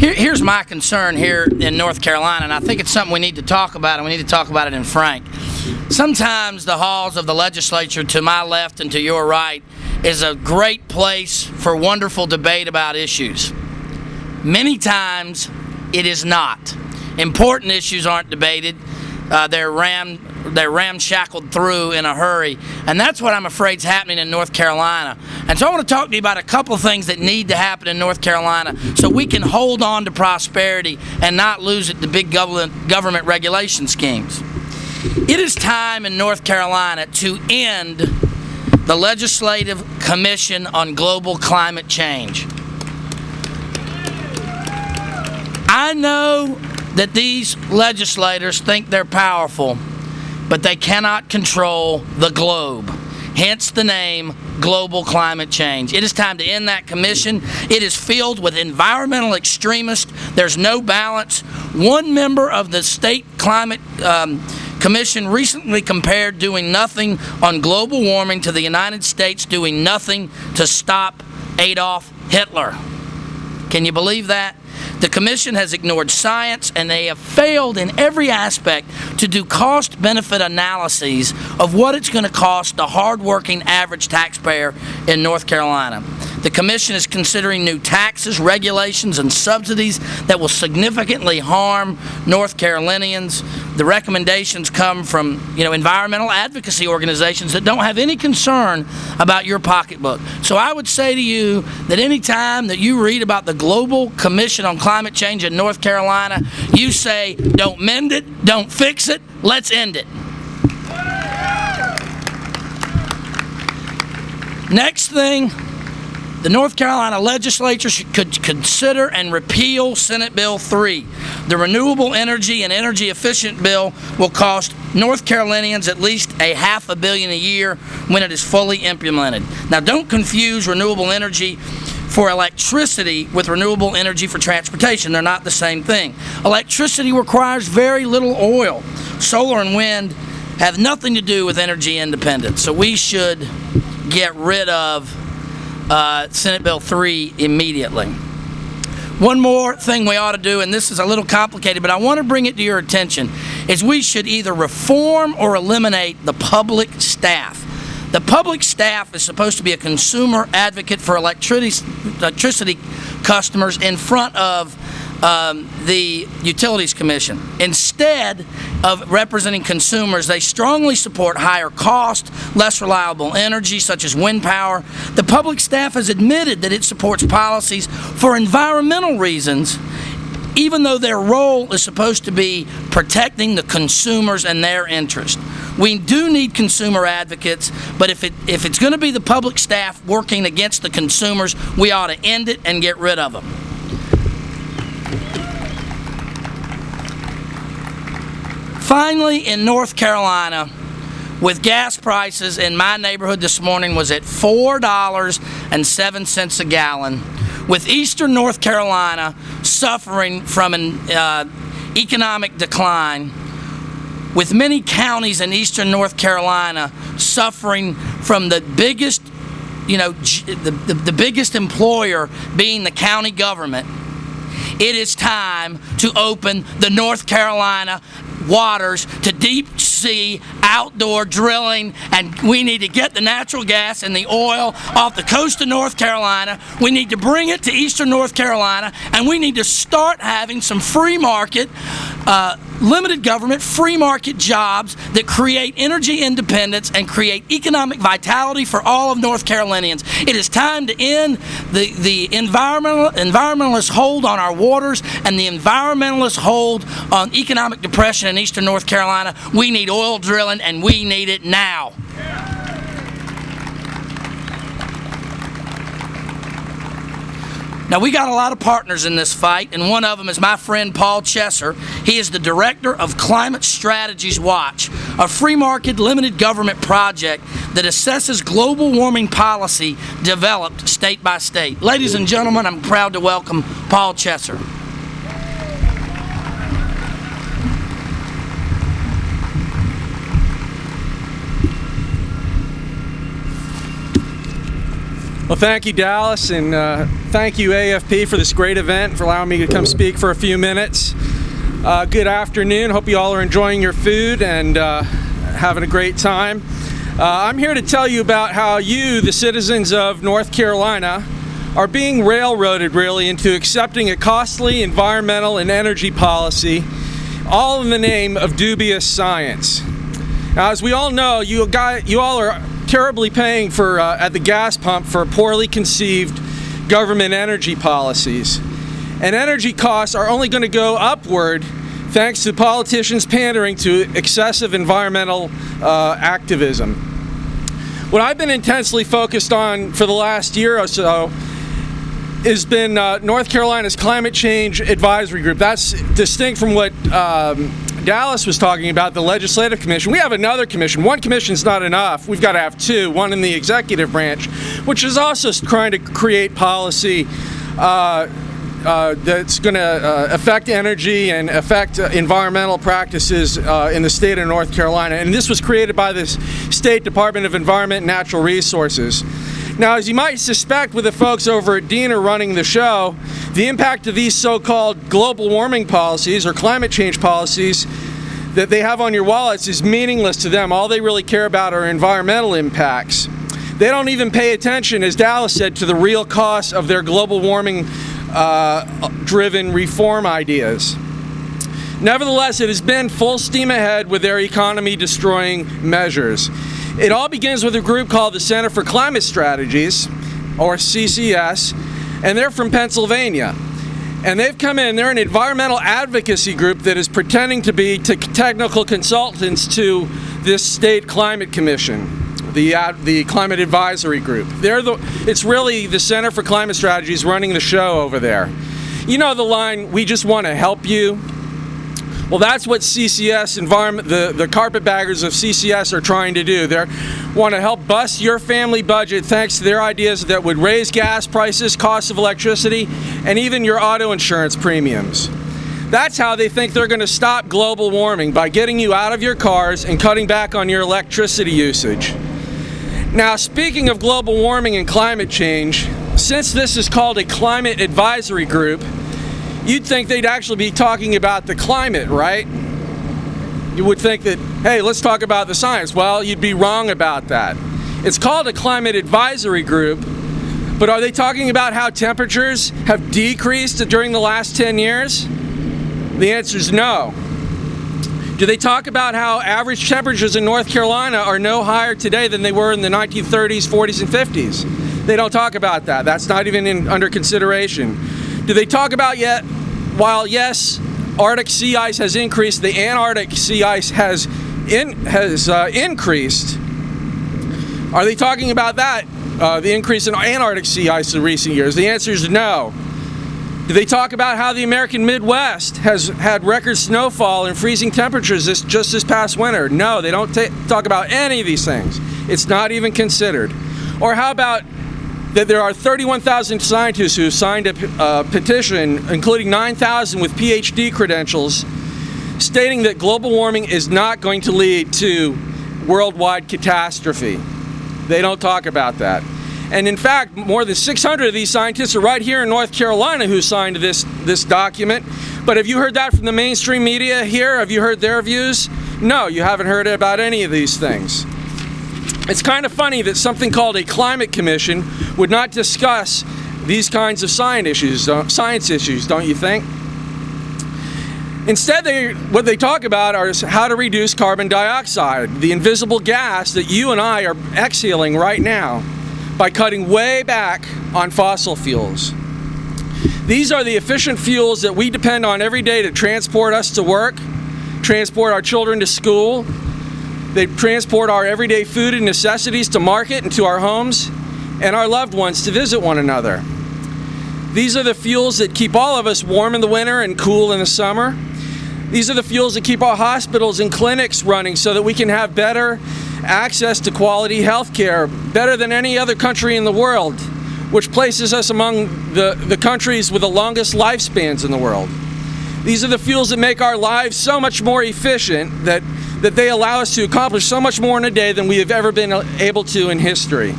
Here's my concern here in North Carolina, and I think it's something we need to talk about, and we need to talk about it in frank. Sometimes the halls of the legislature to my left and to your right is a great place for wonderful debate about issues. Many times it is not. Important issues aren't debated. They're ramshackled through in a hurry, and that's what I'm afraid is happening in North Carolina. And so I want to talk to you about a couple of things that need to happen in North Carolina so we can hold on to prosperity and not lose it to big government regulation schemes. It is time in North Carolina to end the Legislative Commission on Global Climate Change. I know that these legislators think they're powerful, but they cannot control the globe. Hence the name Global Climate Change. It is time to end that commission. It is filled with environmental extremists. There's no balance. One member of the State Climate Commission recently compared doing nothing on global warming to the United States doing nothing to stop Adolf Hitler. Can you believe that? The Commission has ignored science, and they have failed in every aspect to do cost-benefit analyses of what it's going to cost the hard-working average taxpayer in North Carolina. The Commission is considering new taxes, regulations, and subsidies that will significantly harm North Carolinians. The recommendations come from, environmental advocacy organizations that don't have any concern about your pocketbook. So I would say to you that any time that you read about the Global Commission on Climate Change in North Carolina, you say, don't mend it, don't fix it, let's end it. Next thing, the North Carolina legislature could consider and repeal Senate Bill 3. The Renewable Energy and Energy Efficient Bill will cost North Carolinians at least $500 million a year when it is fully implemented. Now, don't confuse renewable energy for electricity with renewable energy for transportation. They're not the same thing. Electricity requires very little oil. Solar and wind have nothing to do with energy independence. So we should get rid of Senate Bill 3 immediately. One more thing we ought to do, and this is a little complicated, but I want to bring it to your attention, is we should either reform or eliminate the public staff. The public staff is supposed to be a consumer advocate for electricity customers in front of the Utilities Commission. Instead of representing consumers, they strongly support higher cost, less reliable energy such as wind power. The public staff has admitted that it supports policies for environmental reasons, even though their role is supposed to be protecting the consumers and their interest. We do need consumer advocates, but if it's going to be the public staff working against the consumers, we ought to end it and get rid of them. Finally, in North Carolina, with gas prices in my neighborhood this morning was at $4.07 a gallon, with eastern North Carolina suffering from an economic decline, with many counties in eastern North Carolina suffering from the biggest, the biggest employer being the county government, it is time to open the North Carolina waters to deep sea outdoor drilling, and we need to get the natural gas and the oil off the coast of North Carolina. We need to bring it to eastern North Carolina, and we need to start having some free market, limited government, free market jobs that create energy independence and create economic vitality for all of North Carolinians. It is time to end the environmentalist hold on our waters and the environmentalist hold on economic depression in eastern North Carolina. We need oil drilling, and we need it now. Now, we got a lot of partners in this fight, and one of them is my friend Paul Chesser. He is the director of Climate Strategies Watch, a free market limited government project that assesses global warming policy developed state by state. Ladies and gentlemen, I'm proud to welcome Paul Chesser. Well, thank you, Dallas, and thank you, AFP, for this great event, for allowing me to come speak for a few minutes. Good afternoon. Hope you all are enjoying your food and having a great time. I'm here to tell you about how you, the citizens of North Carolina, are being railroaded, really, into accepting a costly environmental and energy policy, all in the name of dubious science. Now, as we all know, you all are terribly paying for at the gas pump for poorly conceived government energy policies. And energy costs are only going to go upward thanks to politicians pandering to excessive environmental activism. What I've been intensely focused on for the last year or so has been North Carolina's Climate Change Advisory Group. That's distinct from what Dallas was talking about, the Legislative Commission. We have another commission. One commission is not enough. We've got to have two, one in the executive branch, which is also trying to create policy that's going to affect energy and affect environmental practices in the state of North Carolina. And this was created by the State Department of Environment and Natural Resources. Now, as you might suspect with the folks over at Dean are running the show, the impact of these so-called global warming policies or climate change policies that they have on your wallets is meaningless to them. All they really care about are environmental impacts. They don't even pay attention, as Dallas said, to the real costs of their global warming driven reform ideas. Nevertheless, it has been full steam ahead with their economy destroying measures. It all begins with a group called the Center for Climate Strategies, or CCS, and they're from Pennsylvania. And they've come in, they're an environmental advocacy group that is pretending to be technical consultants to this state climate commission, the Climate Advisory Group. It's really the Center for Climate Strategies running the show over there. You know the line, "We just want to help you"? Well, that's what CCS, the carpetbaggers of CCS are trying to do. They want to help bust your family budget thanks to their ideas that would raise gas prices, costs of electricity, and even your auto insurance premiums. That's how they think they're going to stop global warming, by getting you out of your cars and cutting back on your electricity usage. Now, speaking of global warming and climate change, since this is called a Climate Advisory Group, you'd think they'd actually be talking about the climate, right? You would think that, hey, let's talk about the science. Well, you'd be wrong about that. It's called a Climate Advisory Group, but are they talking about how temperatures have decreased during the last 10 years? The answer is no. Do they talk about how average temperatures in North Carolina are no higher today than they were in the 1930s, 40s, and 50s? They don't talk about that. That's not even under consideration. Do they talk about yet, while yes, Arctic sea ice has increased, the Antarctic sea ice has increased? Are they talking about that, the increase in Antarctic sea ice in recent years? The answer is no. Do they talk about how the American Midwest has had record snowfall and freezing temperatures just this past winter? No, they don't talk about any of these things. It's not even considered. Or how about that there are 31,000 scientists who signed a petition, including 9,000 with PhD credentials, stating that global warming is not going to lead to worldwide catastrophe. They don't talk about that. And in fact, more than 600 of these scientists are right here in North Carolina who signed this document. But have you heard that from the mainstream media here? Have you heard their views? No, you haven't heard about any of these things. It's kind of funny that something called a climate commission would not discuss these kinds of science issues, don't you think? Instead, what they talk about is how to reduce carbon dioxide, the invisible gas that you and I are exhaling right now, by cutting way back on fossil fuels. These are the efficient fuels that we depend on every day to transport us to work, transport our children to school. They transport our everyday food and necessities to market and to our homes, and our loved ones to visit one another. These are the fuels that keep all of us warm in the winter and cool in the summer. These are the fuels that keep our hospitals and clinics running so that we can have better access to quality health care, better than any other country in the world, which places us among the countries with the longest lifespans in the world. These are the fuels that make our lives so much more efficient, that they allow us to accomplish so much more in a day than we have ever been able to in history.